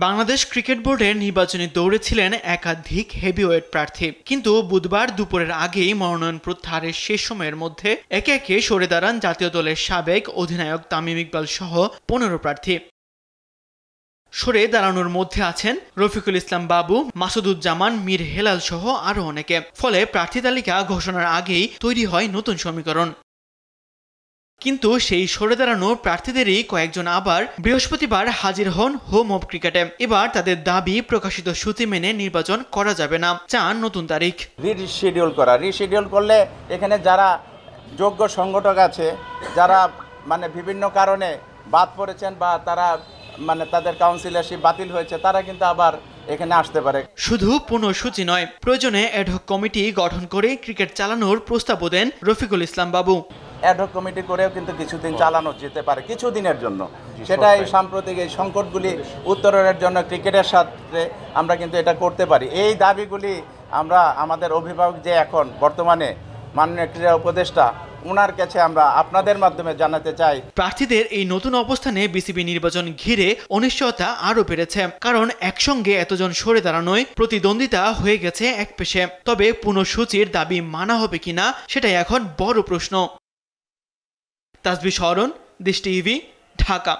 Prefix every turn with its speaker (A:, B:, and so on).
A: Bangladesh cricket বোর্ডের নির্বাচনী দৌড়ে ছিলেন একাধিক হেভিওয়েট প্রার্থী, কিন্তু বুধবার দুপুরের আগেই মনোনয়ন প্রত্যাহারের শেষ সময়ের মধ্যে একে একে সরে দাঁড়ান জাতীয় দলের সাবেক অধিনায়ক তামিম ইকবাল সহ 15 প্রার্থী। সরে দাঁড়ানোর মধ্যে আছেন রফিকুল ইসলাম বাবু, মাসুদুজ্জামান, মীর হেলাল সহ আরও অনেকে। ফলে প্রার্থী তালিকা ঘোষণার আগেই তৈরি হয় নতুন সমীকরণ। কিন্তু সেই সরে দাঁড়ানো প্রার্থীদেরই কয়েকজন আবার বৃহস্পতিবার হাজির হন হোম অব ক্রিকেটে। এবার তাদের দাবি প্রকাশিত সূচি মেনে নির্বাচন করা যাবে না, চান নতুন তারিখ।
B: রিশিডিউল করলে এখানে যারা যোগ্য সংগঠক আছে, যারা বিভিন্ন কারণে বাদ পড়েছেন বা তারা তাদের কাউন্সিলরশিপ বাতিল হয়েছে, তারা কিন্তু আবার এখানে আসতে পারে।
A: শুধু পুনঃসূচি নয়, প্রয়োজনে অ্যাডহক কমিটি গঠন করে ক্রিকেট চালানোর প্রস্তাবও দেন রফিকুল ইসলাম বাবু।
B: অ্যাডহক কমিটি করেও কিন্তু কিছুদিন চালানো যেতে পারে, কিছুদিনের জন্য। সেটাই সাম্প্রতিক এই সংকটগুলি উত্তরণের জন্য ক্রিকেটের সাথে আমরা কিন্তু এটা করতে পারি। এই দাবিগুলি আমরা আমাদের অভিভাবক যে এখন বর্তমানে মাননীয় ক্রীড়া উপদেষ্টা, ওনার কাছে আমরা আপনাদের মাধ্যমে জানাতে চাই।
A: প্রার্থীদের এই নতুন অবস্থানে বিসিবি নির্বাচন ঘিরে অনিশ্চয়তা আরও বেড়েছে, কারণ একসঙ্গে এতজন সরে দাঁড়ানোয় প্রতিদ্বন্দ্বিতা হয়ে গেছে একপেশে। তবে পুনঃসূচির দাবি মানা হবে কিনা সেটাই এখন বড় প্রশ্ন। তাসবিহ শরণ, দেশ টিভি, ঢাকা।